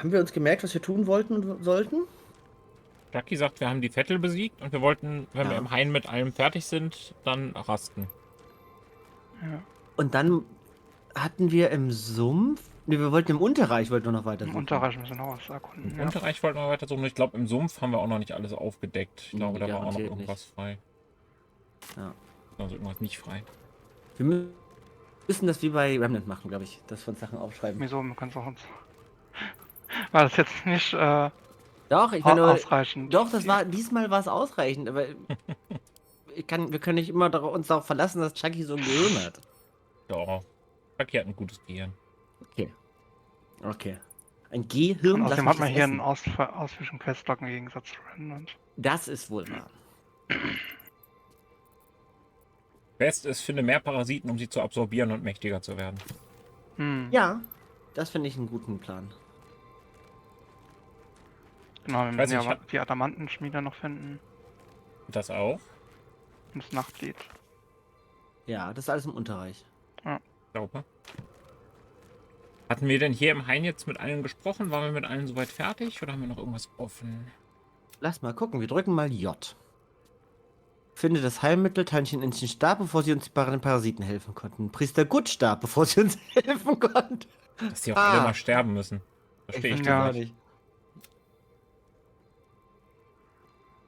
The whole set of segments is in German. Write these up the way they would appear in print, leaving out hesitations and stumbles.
haben wir uns gemerkt, was wir tun wollten und sollten? Jackie sagt, wir haben die Vettel besiegt und wir wollten, wenn wir Ja. im Hain mit allem fertig sind, dann rasten. Ja. Und dann hatten wir im Sumpf. Ne, wir wollten im Unterreich noch weiter Im suchen. Unterreich müssen wir noch was Im erkunden. Ja. Unterreich wollten wir weiter suchen. Ich glaube, im Sumpf haben wir auch noch nicht alles aufgedeckt. Ich glaube, da war auch noch Garantiert irgendwas frei. Ja. Also irgendwas nicht frei. Wir müssen das wie bei Remnant machen, glaube ich. Dass wir uns Sachen aufschreiben. Wieso? Man kann es auch uns. War das jetzt nicht Doch, ich meine, ausreichend? doch, diesmal war es ausreichend, aber wir können nicht immer uns darauf verlassen, dass Chucky so ein Gehirn hat. Doch. Jackie hat ein gutes Gehirn. Okay. Ein Gehirn, Und lass außerdem mich hat man das hier essen. einen ausführlichen Questblock im Gegensatz zu Remnant. Das ist wohl wahr. Best ist, finde mehr Parasiten, um sie zu absorbieren und mächtiger zu werden. Hm. Ja, das finde ich einen guten Plan. Genau, wir weiß müssen nicht, ja die Adamantenschmiede noch finden. Das auch? Und das Nachtlied. Ja, das ist alles im Unterreich. Glaube. Hatten wir denn hier im Hain jetzt mit allen gesprochen? Waren wir mit allen soweit fertig oder haben wir noch irgendwas offen? Lass mal gucken, wir drücken mal J. Finde das Heilmittel, Teilchen in den Stab, bevor sie uns bei den Parasiten helfen konnten. Priester Gut starb, bevor sie uns helfen konnten. Dass die auch alle mal sterben müssen. Verstehe ich verstehe ja auch nicht.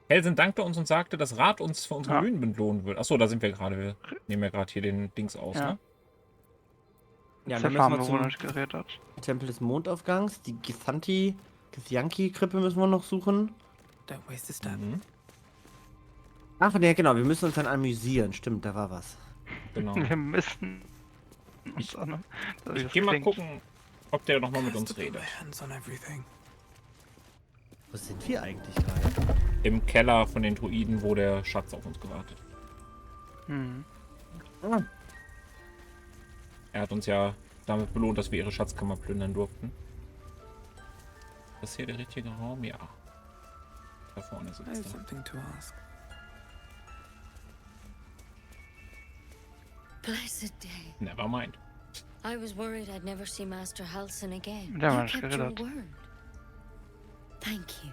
Helsen dankte uns und sagte, dass Rat uns für unsere Ja. Mühen belohnen wird. Achso, da sind wir gerade. Wir nehmen ja gerade hier den Dings aus, Ja. ne? Ja, Der dann müssen wir Farmbewohner zum nicht geredet. Tempel des Mondaufgangs. Die Githyanki-Krippe müssen wir noch suchen. Don't waste a step. Mhm. Ach, ja, genau, wir müssen uns dann amüsieren. Stimmt, da war was. Genau. Wir müssen uns an. Ich geh mal gucken, ob der nochmal mit uns redet. Hands on everything. Wo sind wir eigentlich gerade? Im Keller von den Druiden, wo der Schatz auf uns gewartet. Hm. Ah, Er hat uns ja damit belohnt, dass wir ihre Schatzkammer plündern durften. Ist das hier der richtige Raum? Ja. Da vorne I have sitzt er. something to ask. Blessed day. Never mind. I was worried I'd never see Master Halsin again. Ja, You man, kept your geredet. word. Thank you.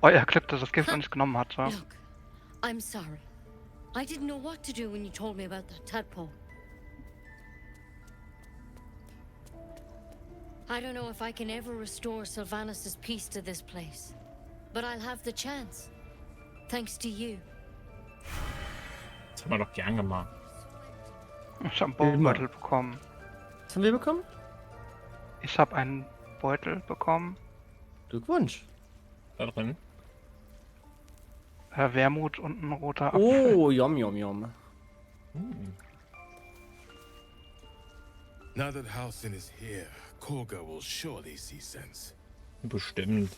Euer Clip, das das Gift noch nicht genommen hat. Ja. Look, I'm sorry. I didn't know what to do when you told me about that tadpole. I don't know if I can ever restore Sylvanus' peace to this place. But I'll have the chance. Thanks to you. Das haben wir doch gern gemacht. Ich habe einen Beutel bekommen. was haben wir bekommen? Ich habe einen Beutel bekommen. Glückwunsch. Da drin. Wermut und ein roter Apfel. Oh, yum, yum, yum. Now that Halcyon is here, Korga will surely see sense. Bestimmt.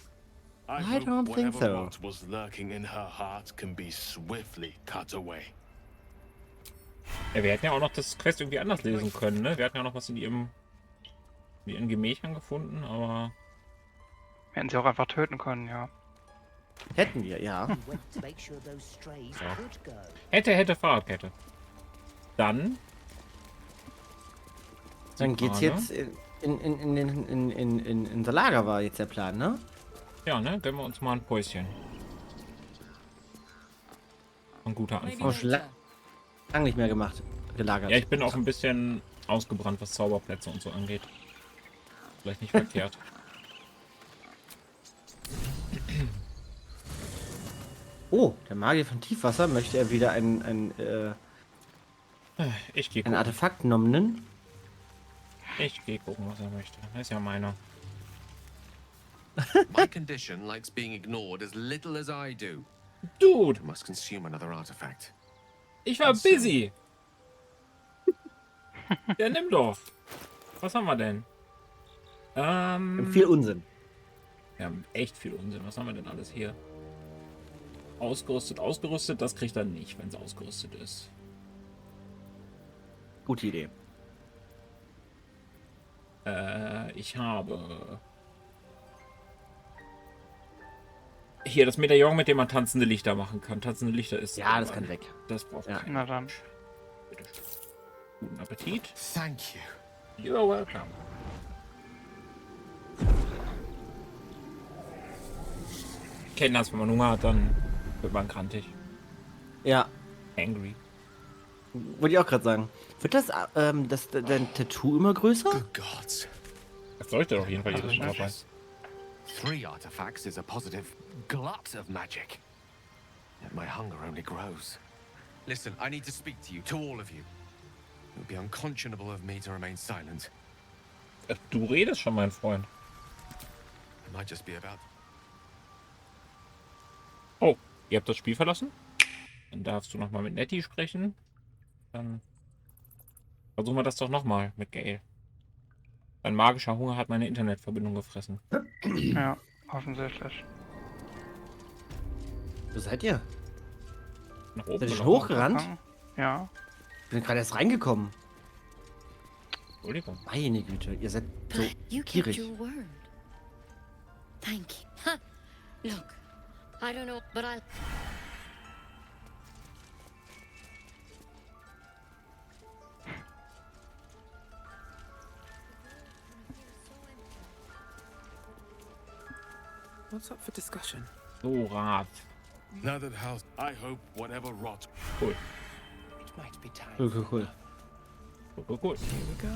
I hope don't think whatever so. rot was lurking in her heart can be swiftly cut away. Ja, wir hätten ja auch noch das Quest irgendwie anders lesen können, ne? Wir hatten ja noch was in ihren Gemächern gefunden, aber... Wir hätten sie auch einfach töten können, ja. Hätten wir, ja. To make sure those strays Ja. could go. Hätte, Fahrradkette. Dann... Dann geht's Frage. jetzt in unser Lager, war jetzt der Plan, ne? Ja, ne? Gönnen wir uns mal ein Päuschen. Ein guter Maybe Anfang. Oh, schon later. lange nicht mehr gemacht. Gelagert. Ja, ich bin auch ein bisschen ausgebrannt, was Zauberplätze und so angeht. Vielleicht nicht verkehrt. Oh, der Magier von Tiefwasser möchte er wieder ein Ich gehe ein gucken. Artefakt nommen. Ich gehe gucken, was er möchte. Das ist ja meiner. My condition likes being ignored as little as I do. Dude, I must consume another artifact. ich war busy. Ja, nimm doch. Was haben wir denn? Viel Unsinn. Wir haben echt viel Unsinn. Was haben wir denn alles hier? Ausgerüstet. Das kriegt er nicht, wenn es ausgerüstet ist. Gute Idee. Ich habe... Hier, das Medaillon, mit dem man tanzende Lichter machen kann. Tanzende Lichter ist... Ja, das kann weg. Das braucht Ja. keiner. Na dann. Bitteschön. Guten Appetit. Thank you. You're welcome. Kennen das, wenn man Hunger hat, dann wird man krantig. Ja, Angry. wollte ich auch gerade sagen. Wird dein Tattoo immer größer? Good gods. Das sollte auf jeden Fall jedes Also, Mal dabei. 3 artifacts is a positive glut of magic. Yet my hunger only grows. Listen, I need to speak to you, to all of you. It would be unconscionable of me to remain silent. Du redest schon, mein Freund. I might just be about. Oh, ihr habt das Spiel verlassen? Dann darfst du nochmal mit Nettie sprechen. Dann versuchen wir das doch nochmal mit Gail. Ein magischer Hunger hat meine Internetverbindung gefressen. Ja, offensichtlich. Wo seid ihr? Nach oben Seid ihr schon gelaufen. hochgerannt? Ja. Ich bin gerade erst reingekommen. Entschuldigung. Meine Güte, ihr seid so But you kept gierig. your word. Thank you. Ha! Look, I don't know, but I'll. What's up for discussion? So, Rat. Now that house, I hope whatever rot. Cool. It might be time. Cool, cool, cool. Cool, cool, cool. Here we go.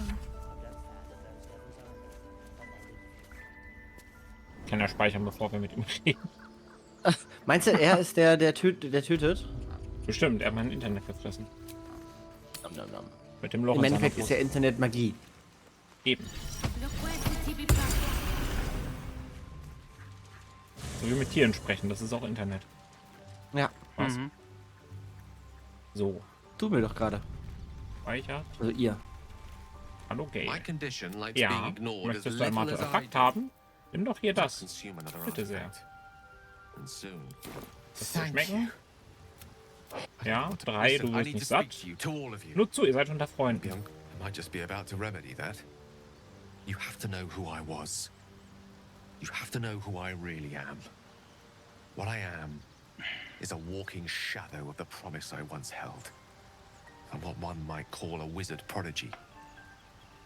Ich kann ja speichern, bevor wir mit ihm reden. Meinst du, er ist der tötet? Bestimmt, er hat mein Internet gefressen. Nom, nom, nom. Mit dem Loch Im in seiner Endeffekt ist Brust. ja Internet Magie. Eben. So wie mit Tieren sprechen, das ist auch Internet. Ja, Was? Mhm. So, tun wir doch gerade. speichert. Also ihr. Hallo, My Gail. condition, like being Ja, ignored as möchtest du ein little as I Artefakt do. haben? Nimm doch hier To das. consume another Bitte sehr. artifact. And soon. Das soll schmecken. Ja, 3, Listen, du I wirst need nicht to speak satt. to you, to all of you. Nur zu, ihr seid unter Freunden. Young, I might just be about to remedy that. You have to know who I was. You have to know who I really am. What I am is a walking shadow of the promise I once held. I'm what one might call a wizard prodigy.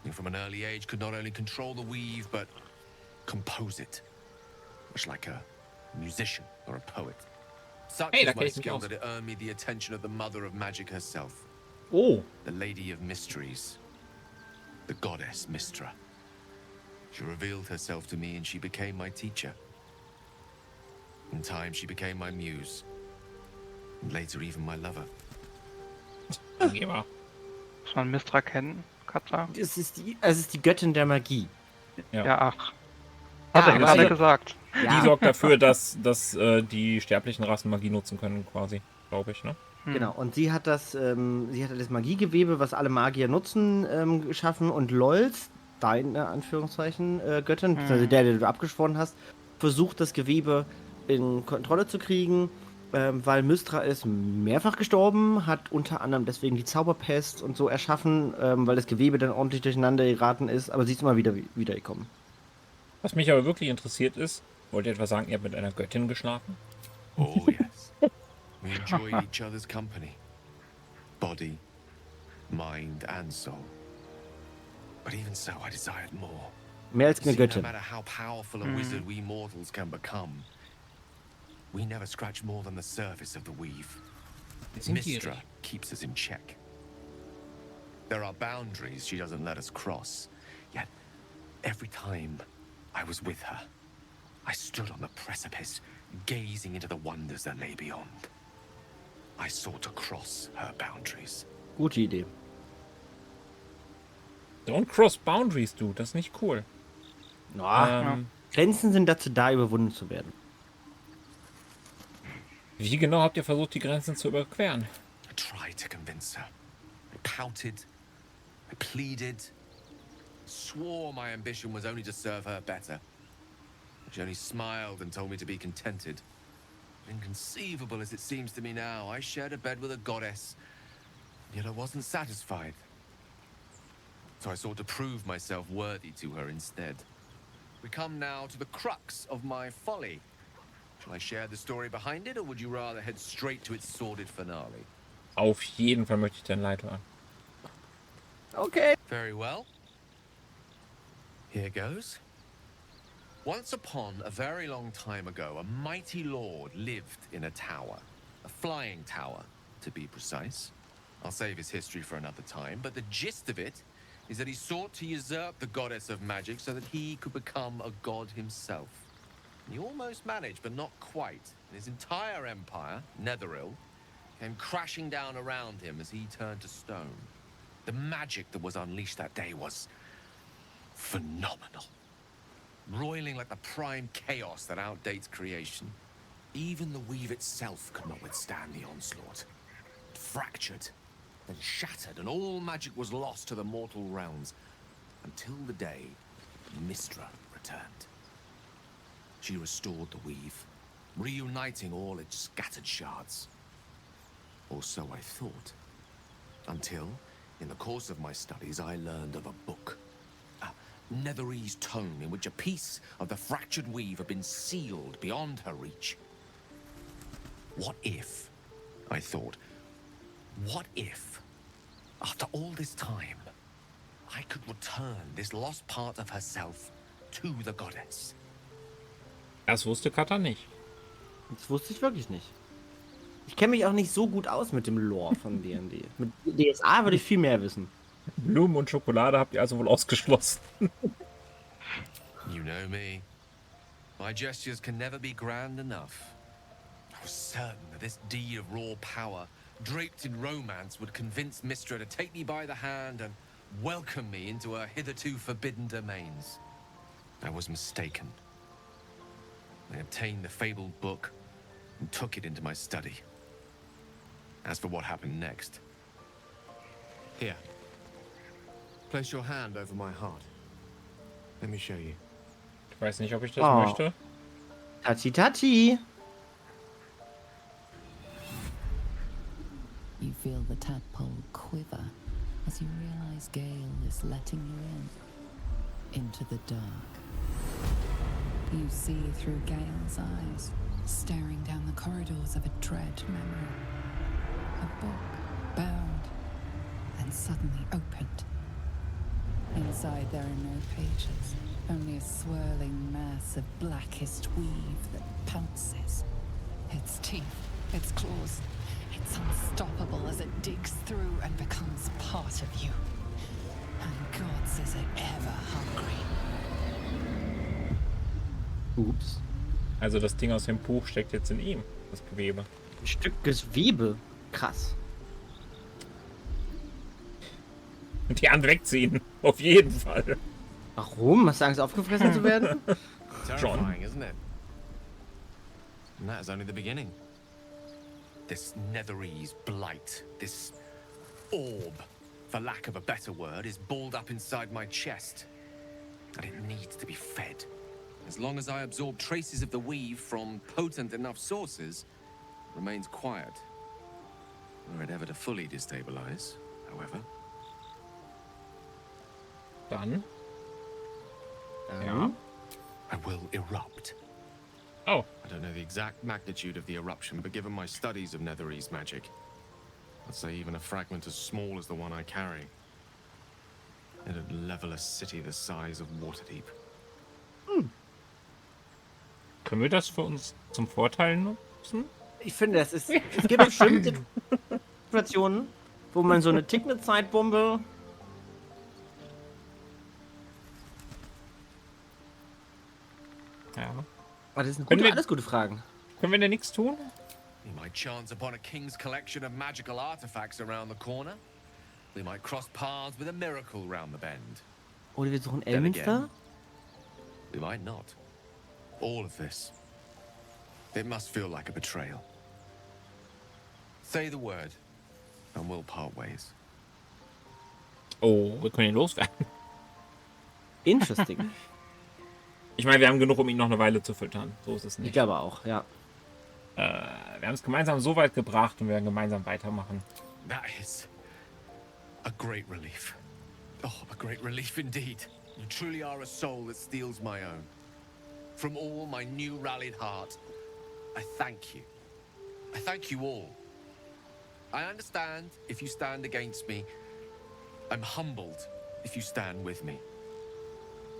Who from an early age could not only control the weave, but compose it. Much like a musician or a poet. Such Hey, da is kenn my ich mich skill aus. that it earned me the attention of the mother of magic herself. Oh, The Lady of Mysteries, the goddess Mystra. She revealed herself to me and she became my teacher. In time, she became my muse. And later, even my lover. Angeber. Muss man Mistra kennen, Kata? Es ist die Göttin der Magie. Ja. Ja, ach. Ja, Hat er aber gerade sie- gesagt. Die sorgt dafür, dass die sterblichen Rassen Magie nutzen können, quasi. Glaube ich, ne? Genau, und sie hat das Magiegewebe, was alle Magier nutzen, geschaffen und Lols, deine Anführungszeichen, Göttin, also der du abgeschworen hast, versucht das Gewebe in Kontrolle zu kriegen, weil Mystra ist mehrfach gestorben, hat unter anderem deswegen die Zauberpest und so erschaffen, weil das Gewebe dann ordentlich durcheinander geraten ist, aber sie ist immer wieder gekommen. Was mich aber wirklich interessiert ist, wollt ihr etwa sagen, ihr habt mit einer Göttin geschlafen? Oh, yes. We enjoyed each other's company. Body, mind, and soul. But even so, I desired more. Mehr als eine See, no Göttin. matter how powerful a wizard we mortals can become, we never scratch more than the surface of the weave. sind Mystra gierig. keeps us in check. There are boundaries she doesn't let us cross. Yet, every time I was with her, I stood on the precipice, gazing into the wonders that lay beyond. I sought to cross her boundaries. Gute Idee. Don't cross boundaries, du. Das ist nicht cool. Grenzen sind dazu da, überwunden zu werden. Wie genau habt ihr versucht, die Grenzen zu überqueren? I tried to convince her. I pouted. I pleaded. Swore my ambition was only to serve her better. She only smiled and told me to be contented. Inconceivable as it seems to me now, I shared a bed with a goddess, yet I wasn't satisfied. So I sought to prove myself worthy to her instead. We come now to the crux of my folly. Shall I share the story behind it, or would you rather head straight to its sordid finale? Auf jeden Fall möchte ich dein Leid hören. Okay. Very well. Here goes. Once upon a very long time ago, a mighty lord lived in a tower. A flying tower, to be precise. I'll save his history for another time, but the gist of it is that he sought to usurp the goddess of magic so that he could become a god himself. He almost managed, but not quite. And his entire empire, Netheril, came crashing down around him as he turned to stone. The magic that was unleashed that day was phenomenal. Roiling like the prime chaos that outdates creation. Even the weave itself could not withstand the onslaught. It fractured, then shattered, and all magic was lost to the mortal realms. Until the day Mistra returned. She restored the weave, reuniting all its scattered shards. Or so I thought. Until, in the course of my studies, I learned of a book. A Netherese tome in which a piece of the fractured weave had been sealed beyond her reach. What if, I thought, what if, after all this time, I could return this lost part of herself to the goddess? Das wusste Kata nicht. Das wusste ich wirklich nicht. Ich kenne mich auch nicht so gut aus mit dem Lore von D&D. Mit DSA würde ich viel mehr wissen. Blumen und Schokolade habt ihr also wohl ausgeschlossen. You know me. My gestures can never be grand enough. I was certain that this deed of raw power, draped in romance, would convince Mistra to take me by the hand and welcome me into her hitherto forbidden domains. I was mistaken. I obtained the fabled book and took it into my study. As for what happened next... Here. Place your hand over my heart. Let me show you. Ich weiß nicht, ob ich das Oh. möchte. Tachi Tachi. You feel the tadpole quiver as you realize Gale is letting you into the dark. You see through Gale's eyes, staring down the corridors of a dread memory. A book, bound, and suddenly opened. Inside there are no pages, only a swirling mass of blackest weave that pounces. Its teeth, its claws, it's unstoppable as it digs through and becomes part of you. And gods, is it ever hungry. Ups. Also das Ding aus dem Buch steckt jetzt in ihm, das Gewebe. Ein Stück Gewebe. Krass. Und die Hand wegziehen. Auf jeden Fall. Warum? Hast du Angst, aufgefressen zu werden? Terrifying, isn't it? And that is only the beginning. This Netherese blight, this orb, for lack of a better word, is balled up inside my chest. And it needs to be fed. As long as I absorb traces of the weave from potent enough sources, it remains quiet. Were it ever to fully destabilize, however. Dann. Ja. I will erupt. Oh. I don't know the exact magnitude of the eruption, but given my studies of Netherese magic, I'd say even a fragment as small as the one I carry, it'd level a city the size of Waterdeep. Können wir das für uns zum Vorteil nutzen? Ich finde, es gibt bestimmte Situationen, wo man so eine tickende Zeitbombe. Ja. Oh, das sind Können wir- alles gute Fragen. Können wir denn nichts tun? We might chance upon a king's collection of magical artifacts around the corner. We might cross paths with a miracle round the bend. Oder wir suchen Then Elminster. again, we might not. All of this. It must feel like a betrayal. Say the word, and we'll part ways. Oh, wir können ihn loswerden. Interesting. Ich meine, wir haben genug, um ihn noch eine Weile zu füttern. So ist es Ich nicht. glaube auch, ja. Wir haben es gemeinsam so weit gebracht und wir werden gemeinsam weitermachen. That is a great relief. Oh, a great relief indeed. You truly are a soul that steals my own. From all my new rallied heart, I thank you. I thank you all. I understand if you stand against me, I'm humbled if you stand with me.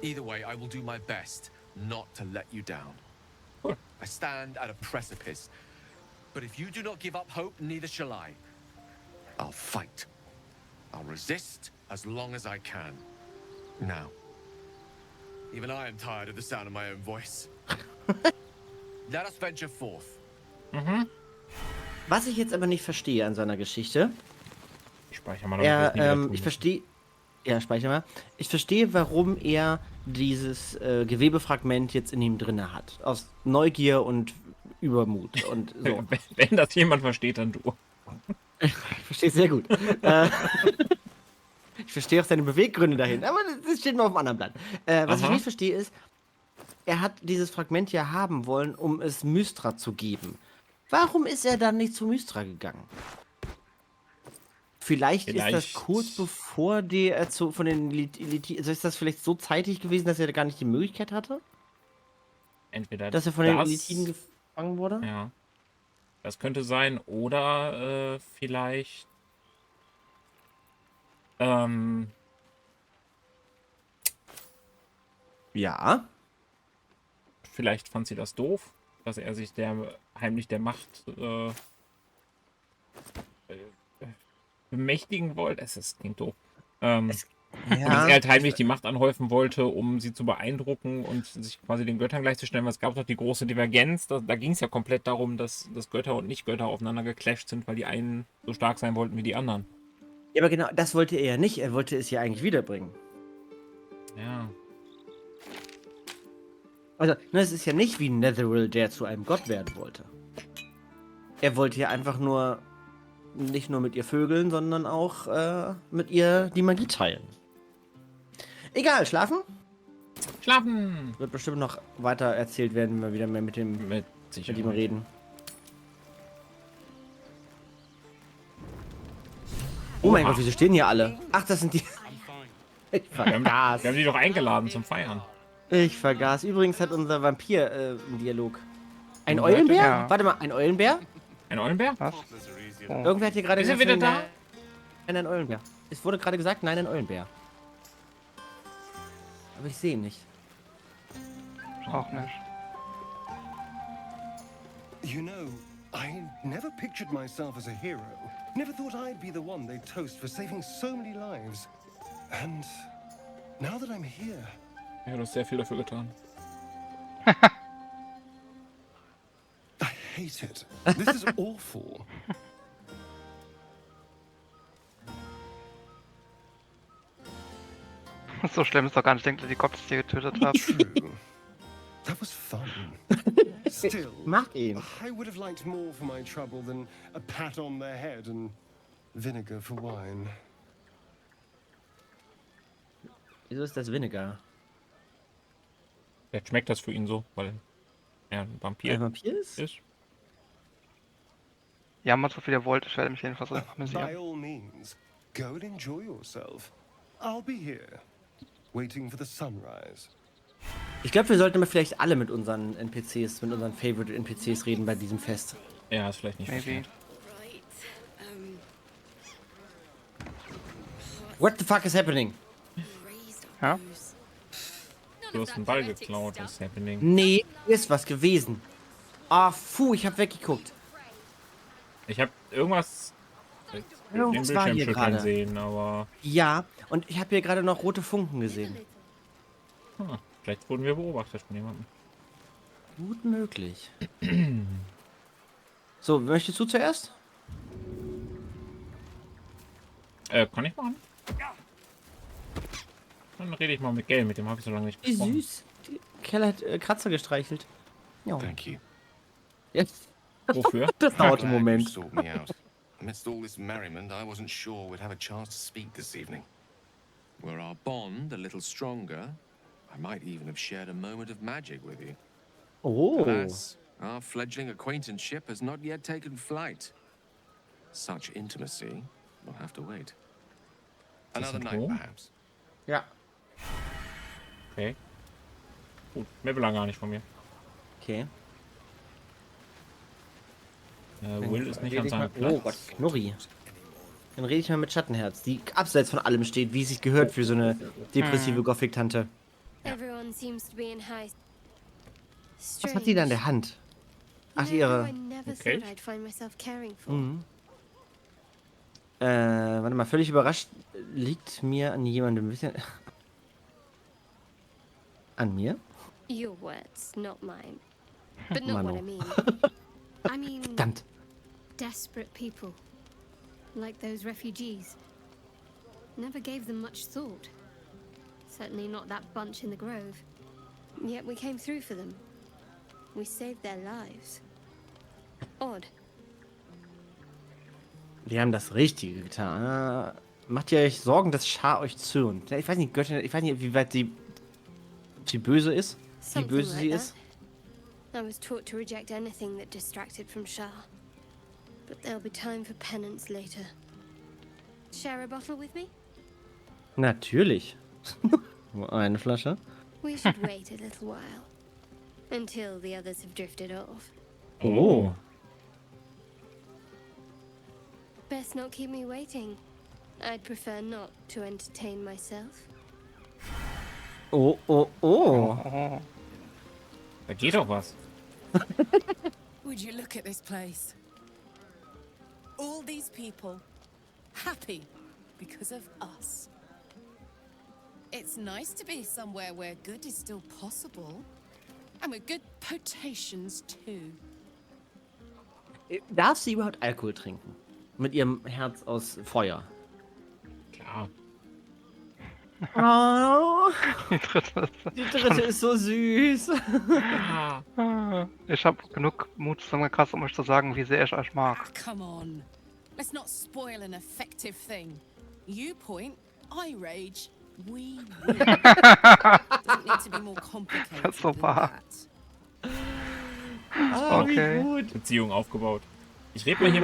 Either way, I will do my best not to let you down. Cool. I stand at a precipice, but if you do not give up hope, neither shall I. I'll fight. I'll resist as long as I can. Now, even I am tired of the sound of my own voice. Let us venture forth. Mhm. Was ich jetzt aber nicht verstehe an seiner Geschichte, Ich speichere mal, damit wir es nie wieder tun ich müssen. verstehe, ja, speicher mal. Ich verstehe, warum er dieses Gewebefragment jetzt in ihm drinne hat. Aus Neugier und Übermut und so. Wenn das jemand versteht, dann du. Ich verstehe es sehr gut. Ich verstehe auch seine Beweggründe dahin, aber das steht mal auf dem anderen Blatt. Was ich Aha. nicht verstehe ist, er hat dieses Fragment ja haben wollen, um es Mystra zu geben. Warum ist er dann nicht zu Mystra gegangen? Vielleicht ist das Vielleicht- kurz bevor die von den Elite, also ist das vielleicht so zeitig gewesen, dass er gar nicht die Möglichkeit hatte, Entweder dass er von den Elitiden gefangen wurde? Ja. Das könnte sein. Oder vielleicht. Ja. Vielleicht fand sie das doof, dass er sich heimlich der Macht bemächtigen wollte. Es klingt doof. Und dass er halt heimlich die Macht anhäufen wollte, um sie zu beeindrucken und sich quasi den Göttern gleichzustellen. Weil es gab doch die große Divergenz. Da ging es ja komplett darum, dass Götter und Nicht-Götter aufeinander geclasht sind, weil die einen so stark sein wollten wie die anderen. Ja, aber genau, das wollte er ja nicht. Er wollte es ja eigentlich wiederbringen. Ja. Also, ne, es ist ja nicht wie Netheril, der zu einem Gott werden wollte. Er wollte ja einfach nur nicht nur mit ihr vögeln, sondern auch mit ihr die Magie teilen. Egal, schlafen? Schlafen! Wird bestimmt noch weiter erzählt werden, wenn wir wieder mehr mit ihm reden. Oh mein Gott, wieso stehen hier alle? Ach, das sind die... Ich vergaß. Wir haben die doch eingeladen zum Feiern. Ich vergaß. Übrigens hat unser Vampir einen Dialog. Ein Eulenbär? Ja. Warte mal, ein Eulenbär? Ein Eulenbär? Was? Oh. Irgendwer hat hier gerade Ist er wieder da? Nein, ein Eulenbär. Es wurde gerade gesagt, nein, ein Eulenbär. Aber ich sehe ihn nicht. Auch nicht. You know, I never pictured myself as a hero. Never thought I'd be the one they'd toast for saving so many lives. And now that I'm here, Ja, du hast sehr viel dafür getan. I hate it. This is awful. So schlimm ist doch gar nicht, denkt, dass die Cops die getötet haben. True. That was fun. Still, Mag ihn. I would have liked more for my trouble than a pat on the head and vinegar for wine. Wieso ist das Vinegar? Vielleicht schmeckt das für ihn so, weil er ein Vampir Ein Vampir ist? Ja, mal so viel ihr wollt, ich werde mich jedenfalls By amüsieren. all means, go and enjoy yourself. I'll be here, waiting for the sunrise. Ich glaube, wir sollten aber vielleicht alle mit unseren NPCs, mit unseren Favorite NPCs reden bei diesem Fest. Ja, ist vielleicht nicht Maybe. verkehrt. What the fuck is happening? Ja? Du hast einen Ball geklaut, was ist happening? Nee, hier ist was gewesen. Ah, ich hab weggeguckt. Ich habe irgendwas den Irgendwas war Bildschirm hier schütteln gerade. sehen, aber Ja, und ich habe hier gerade noch rote Funken gesehen. vielleicht wurden wir beobachtet von jemandem. Gut möglich. So, möchtest du zuerst? Kann ich machen? Dann rede ich mal mit Gail, mit dem habe ich so lange nicht Wie gesprochen. süß. Die Kerl hat Kratzer gestreichelt. Ja. Thank you. Jetzt. Wofür? Das dauert einen Glad you Moment. sought me out. Amidst all this merriment, I wasn't sure we'd have a chance to speak this evening. Were our bond a little stronger, I might even have shared a moment of magic with you. Oh. Alas, our fledgling acquaintanceship has not yet taken flight. Such intimacy will have to wait. Another night, so? perhaps. Ja. Okay. Gut, mehr will er gar nicht von mir. Okay. Will ist nicht an Rede ich seinem mal- Platz. Oh Gott, Knurri. Dann rede ich mal mit Schattenherz, die abseits von allem steht, wie es sich gehört für so eine depressive Gothic-Tante. Everyone seems to be in high. Was hat sie da in der Hand? Ach, ihre... I never Okay. thought I'd find myself caring for. Mhm. Warte mal, völlig überrascht liegt mir an jemandem ein bisschen... An mir? Your words, not mine. But not what Mano. I mean. I mean, Verdammt. desperate people. Like those refugees. Never gave them much thought. Certainly not that bunch in the grove. Yet we came through for them. We saved their lives. Odd. Wir haben das Richtige getan. Macht ihr euch Sorgen, dass Schar euch zürnt? Ich weiß nicht, Göttin, ich weiß nicht, wie weit sie böse ist. Wie Something böse like sie that. ist. I was taught to reject anything that distracted from Shah. But there'll be time for penance later. Share a bottle with me? Natürlich. Nur eine Flasche. We should wait a little while. Until the others have drifted off. Oh. Best not keep me waiting. I'd prefer not to entertain myself. Oh, oh, oh. Oh. Da geht doch was. Would you look at this place? All these people happy because of us. It's nice to be somewhere where good is still possible. And with good potations too. Darf sie überhaupt Alkohol trinken? Mit ihrem Herz aus Feuer. Klar. Oh, Die dritte. die dritte ist so süß. Ich habe genug Mut zusammengekratzt, um euch zu sagen, wie sehr ich euch mag. Ah, come on. Let's not spoil an effective thing. You point, I rage, we win. Doesn't need to be more complicated Das ist so than wahr. that. Ah, Okay. wie gut. Beziehung aufgebaut. Ich rede mal hier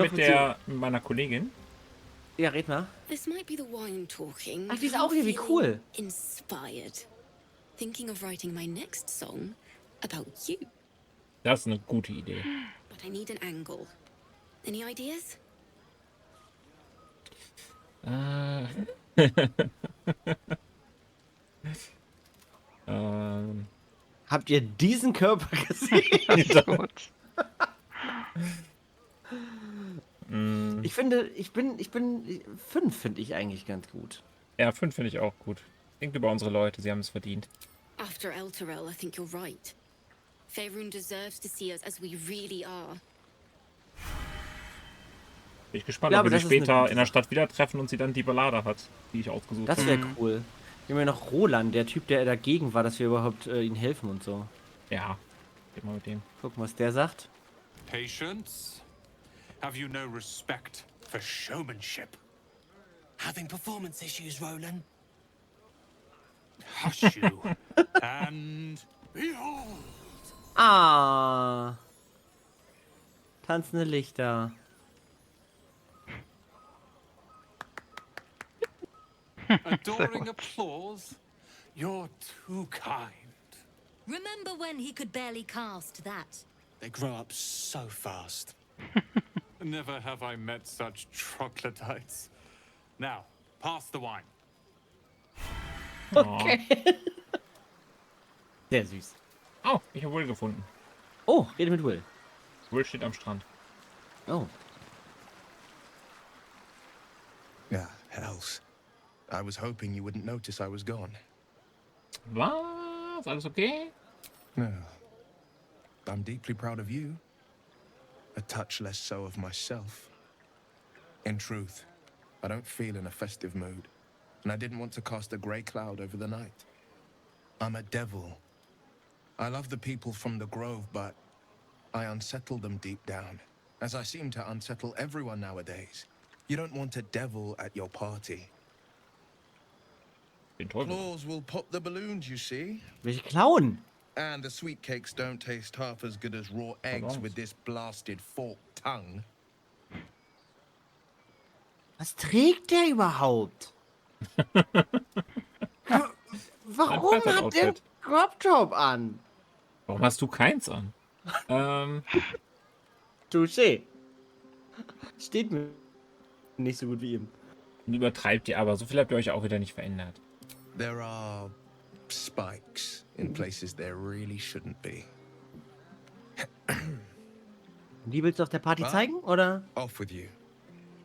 mit meiner Kollegin. Ja, red mal. This might be the wine talking. Ach, die ist I'm auch irgendwie feeling cool. Inspired. Thinking of writing my next song about you. Das ist eine gute Idee. But I need an angle. Any ideas? Habt ihr diesen Körper gesehen? Gut. Ich finde, ich bin 5 finde ich eigentlich ganz gut. Ja, 5 finde ich auch gut. Denkt über unsere Leute, sie haben es verdient. After Elturel, I think you're right. Faerun deserves to see us as we really are. Bin ich gespannt, Ja, ob wir aber sie das ist eine später gute in der Stadt wieder treffen und sie dann die Ballade hat, die ich ausgesucht Das habe. wäre cool. Wir haben ja noch Roland, der Typ, der dagegen war, dass wir überhaupt ihnen helfen und so. Ja, geht mal mit dem. Gucken, was der sagt. Patience? Have you no respect for showmanship? Having performance issues, Roland? Hush you. And behold! Ah. Tanzende Lichter. Adoring applause? You're too kind. Remember when he could barely cast that? They grow up so fast. Never have I met such troglodytes. Now, pass the wine. Okay. Sehr süß. Oh, ich habe Will gefunden. Oh, rede mit Will. Will steht am Strand. Oh. Ah, hells. I was hoping you wouldn't notice I was gone. Was? Alles okay? No. I'm deeply proud of you. A touch less so of myself. In truth, I don't feel in a festive mood, and I didn't want to cast a grey cloud over the night. I'm a devil. I love the people from the Grove, but I unsettle them deep down, as I seem to unsettle everyone nowadays. You don't want a devil at your party. Den Teufel. Claws will pop the balloons, you see. Welche klauen? And the sweet cakes don't taste half as good as raw eggs with this blasted forked tongue. Was trägt der überhaupt? Warum Ein hat der Outfit. Crop Top an? Warum hast du keins an? Touché. Steht mir nicht so gut wie ihm. Übertreibt ihr aber. So viel habt ihr euch auch wieder nicht verändert. There are spikes in places there really shouldn't be. Die willst du auf der Party zeigen, oder? Off with you.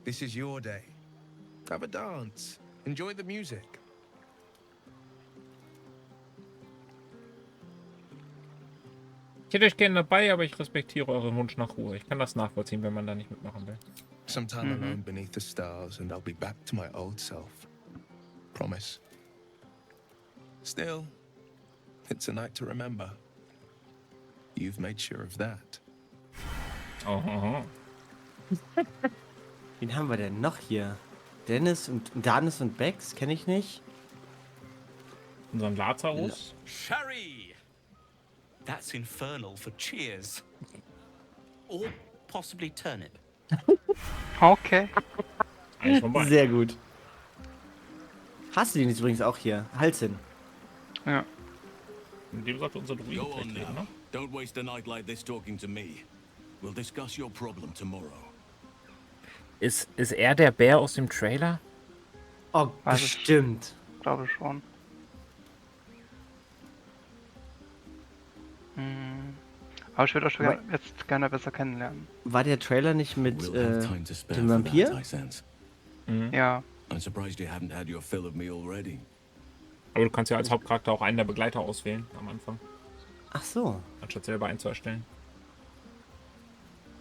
This is your day. Have a dance. Enjoy the music. Ich hätte euch gerne dabei, aber ich respektiere euren Wunsch nach Ruhe. Ich kann das nachvollziehen, wenn man da nicht mitmachen will. Sometime alone beneath the stars and I'll be back to my old self. Promise. Still, it's a night to remember. You've made sure of that. Oh. Wen haben wir denn noch hier? Danis und Bex, kenne ich nicht. Unseren Lazarus. Sherry! That's infernal for cheers. Or possibly turnip. Okay. Sehr gut. Hast du den jetzt übrigens auch hier? Hals hin. Ja. Mit dem sollte unser Druid Go on vielleicht reden, now. ne? Don't waste a night like this talking to me. We'll discuss your problem tomorrow. Ist er der Bär aus dem Trailer? Oh, bestimmt. Glaube ich schon. Aber ich würde euch jetzt gerne besser kennenlernen. War der Trailer nicht mit dem Vampir? Ja. I'm surprised you haven't had your fill of me already. Aber du kannst ja als Hauptcharakter auch einen der Begleiter auswählen am Anfang. Ach so. Anstatt selber einen zu erstellen.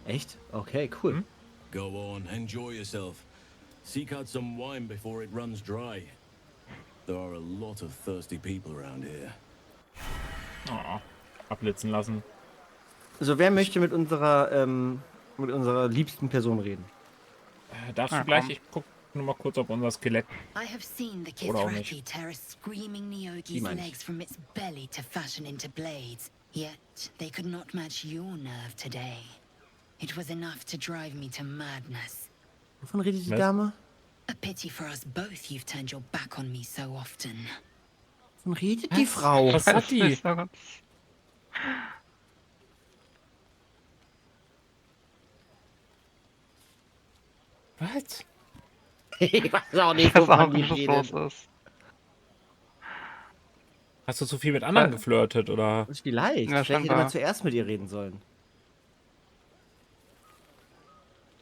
Echt? Okay, cool. Go on, enjoy yourself. Seek out some wine before it runs dry. There are a lot of thirsty people around here. Oh, abblitzen lassen. Also wer möchte mit unserer liebsten Person reden? Darfst du gleich? Ich guck nur mal kurz, ob unser Skelett I have seen the oder auch Kithraki nicht. tear a screaming Neogi's legs from its belly to fashion into blades. Yet they could not match your nerve today. It was enough to drive me to madness. Wovon redet die Dame? A pity for us both you've turned your back on me so often. Wovon redet die Frau? Was hat die? Was? Ich weiß auch nicht, Ich weiß auch wovon die nicht, was redet. los ist. Hast du zu viel mit anderen geflirtet, oder? Vielleicht. Ja, Vielleicht hätte scheinbar. man zuerst mit ihr reden sollen.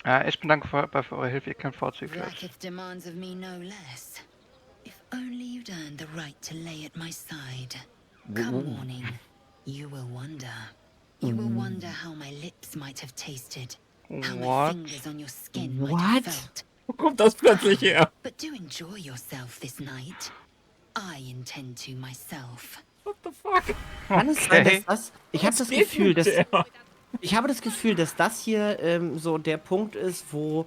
Ja, ich bin dankbar für eure Hilfe, ihr könnt vorzüglich. Rakith demands of me no less. If only you'd earned the right to lay at my side. Come morning, you will wonder. You will wonder how my lips might have tasted. How my What? fingers on your skin might have What? felt. Wo kommt das plötzlich her? But do enjoy yourself this night. I intend to myself. What the fuck? Kann es sein, dass das... Ich habe Was das geht Gefühl, mit dass... der? Ich habe das Gefühl, dass das hier so der Punkt ist, wo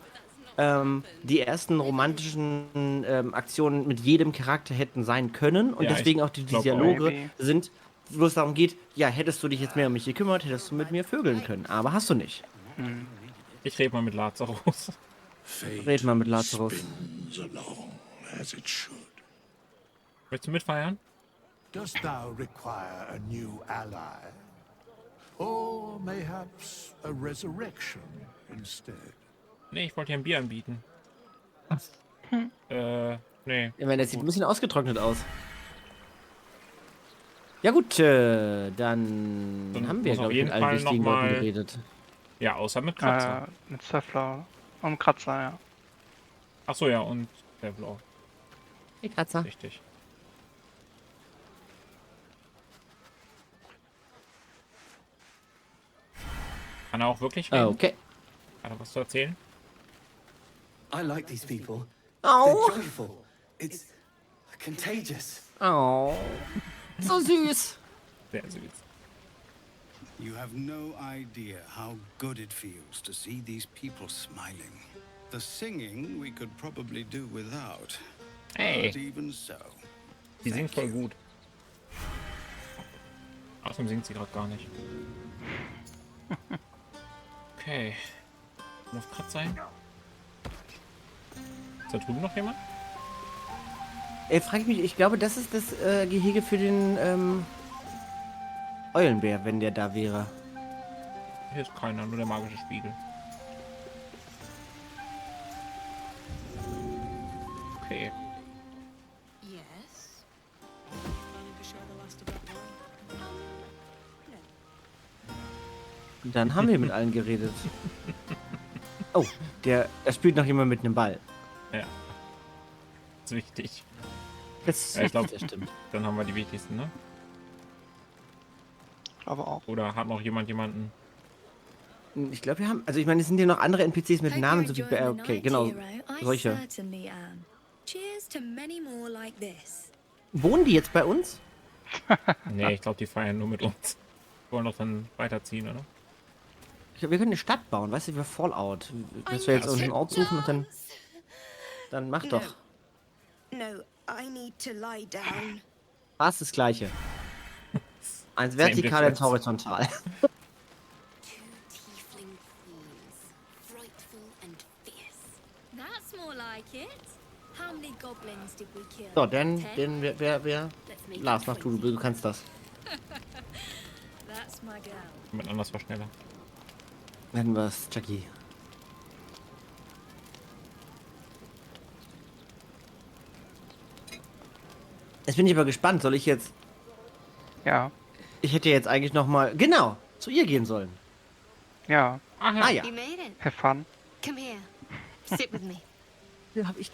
die ersten romantischen Aktionen mit jedem Charakter hätten sein können und Ja, deswegen ich auch die glaub Dialoge auch. sind, wo es darum geht, ja, hättest du dich jetzt mehr um mich gekümmert, hättest du mit mir vögeln können, aber hast du nicht. Ich rede mal mit Lazarus. Red mal mit Lazarus. Willst du mitfeiern? Dost thou require a new ally? Or mayhaps a resurrection instead? Nee, ich wollte dir ein Bier anbieten. Nee. Ich meine, das sieht ein bisschen ausgetrocknet aus. Ja gut, dann haben wir, muss auf glaube ich, jeden mit allen Fall wichtigen noch Leuten mal- geredet. Ja, außer mit Kratzer. Mit Zöffler und Kratzer, ja. Achso, ja, und der Blau. Hey, Kratzer. Richtig. Kann er auch wirklich reden? Okay. Hat er was zu erzählen? I like these people. Oh. They're joyful. It's contagious. Oh. So süß. Sehr süß. You have no idea how good it feels to see these people smiling. The singing we could probably do without. Hey. But even so. Die singt voll gut. Außerdem singt sie gerade gar nicht. Okay. Muss gerade sein. Ist da drüben noch jemand? Frag ich mich, ich glaube, das ist das Gehege für den Eulenbär, wenn der da wäre. Hier ist keiner, nur der magische Spiegel. Dann haben wir mit allen geredet. Oh, da spielt noch jemand mit einem Ball. Ja. Das ist wichtig. Das ich glaube, das stimmt. Dann haben wir die wichtigsten, ne? Aber auch. Oder hat noch jemanden? Ich glaube, wir haben. Also, ich meine, es sind ja noch andere NPCs mit Namen, so wie. Okay, genau. Solche. Cheers to many more like this. Wohnen die jetzt bei uns? Nee, ich glaube, die feiern nur mit uns. Wollen doch dann weiterziehen, oder? Ich glaub, wir können eine Stadt bauen, weißt du, wie Fallout. Dass wir jetzt irgendeinen Ort suchen und dann. Dann mach doch. No, I need to lie down. Fast das Gleiche. Eins vertikal, eins horizontal. That's more like it. How many goblins did we kill? So, denn wer? Lars, mach du kannst das. That's my girl. Jemand anders war schneller. Nennen wir es Jackie. Jetzt bin ich aber gespannt. Soll ich jetzt... Ja. Ich hätte jetzt eigentlich noch mal... Genau, zu ihr gehen sollen. Ja. Ah ja. You made it. Have fun. Come here. Sit with me. Ja, hab ich...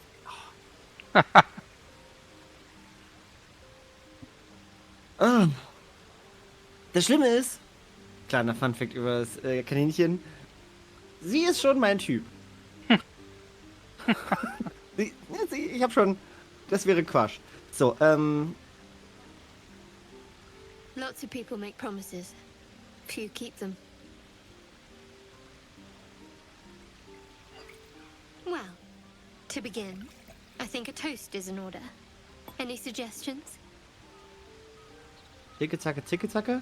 Ah. Das Schlimme ist... Kleiner Funfact über das Kaninchen. Sie ist schon mein Typ. Ich hab schon... Das wäre Quatsch. So, Lots of people make promises. Few keep them. Well, to begin, I think a toast is in order. Any suggestions? Ticke-Zacke, Ticke-Zacke.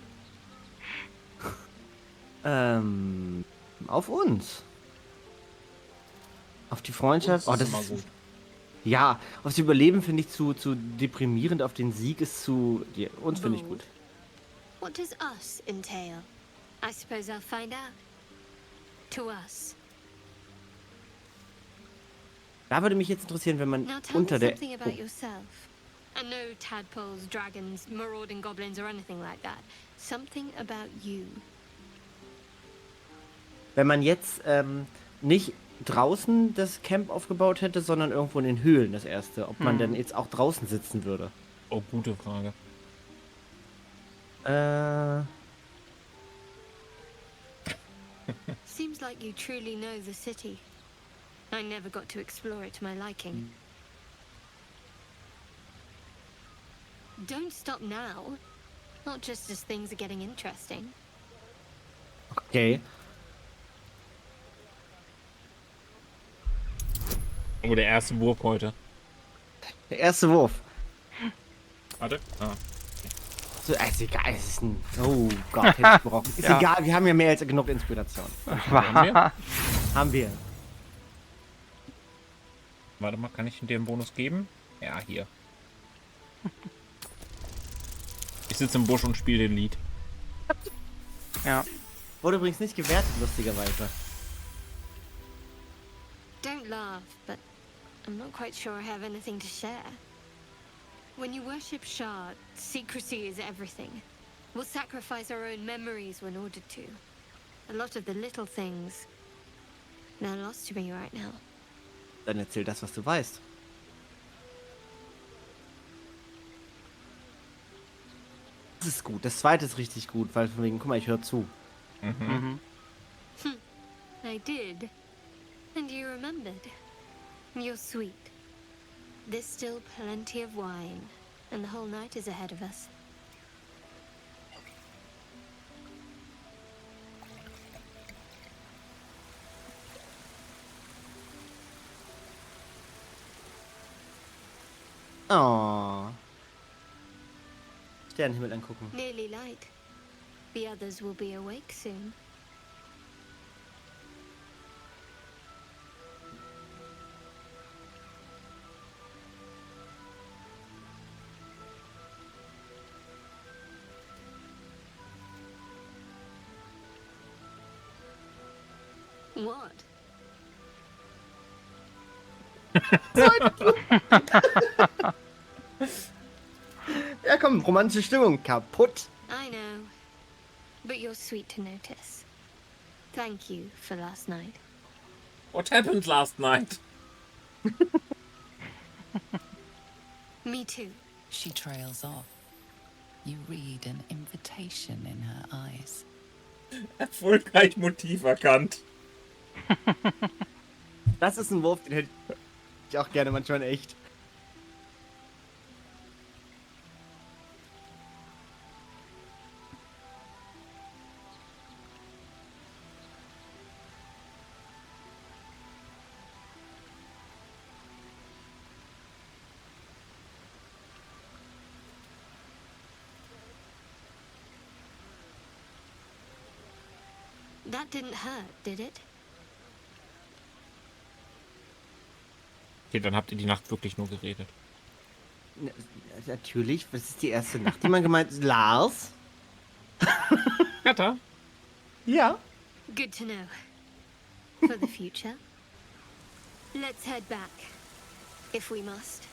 Auf uns. Auf die Freundschaft. Oh, das ist gut. Ja, aufs Überleben finde ich zu deprimierend. Auf den Sieg ist zu... Ja, uns finde ich gut. What does us entail? I suppose I'll find out. To us. Da würde mich jetzt interessieren, wenn man Now tell unter me der... something about yourself. And no tadpoles, dragons, marauding goblins or anything like that. Something about you. Wenn man jetzt nicht draußen das Camp aufgebaut hätte, sondern irgendwo in den Höhlen das erste. Ob man denn jetzt auch draußen sitzen würde. Oh, gute Frage. Seems like you truly know the city. I never got to explore it to my liking. Don't stop now. Not just as things are getting interesting. Okay. Oh, der erste Wurf heute. Der erste Wurf. Warte. Ah. So, ist egal, es ist ein... Oh Gott, hätte ich gebraucht. Ist egal, wir haben ja mehr als genug Inspiration. Haben wir? Haben wir. Warte mal, kann ich dir einen Bonus geben? Ja, hier. Ich sitze im Busch und spiele den Lied. Ja. Wurde übrigens nicht gewertet, lustigerweise. Don't laugh, but I'm not quite sure I have anything to share. When you worship Shard, secrecy is everything. We'll sacrifice our own memories when ordered to. A lot of the little things, they're lost to me right now. Dann erzähl das, was du weißt. Das ist gut. Das zweite ist richtig gut, weil von wegen, guck mal, ich höre zu. I did. And you remembered. You're sweet. There's still plenty of wine, and the whole night is ahead of us. Oh. Sternenhimmel angucken. Nearly light. The others will be awake soon. What? Ja, komm, romantische Stimmung kaputt. I know. But you're sweet to notice. Thank you for last night. What happened last night? Me too. She trails off. You read an invitation in her eyes. Erfolgreich Motiv erkannt. Das ist ein Wurf, den hätte ich auch gerne manchmal in echt. That didn't hurt, did it? Okay, dann habt ihr die Nacht wirklich nur geredet. Natürlich, was ist die erste Nacht, die man gemeint ist? Lars? Kata? Ja. Good to know. For the future. Let's head back. If we must.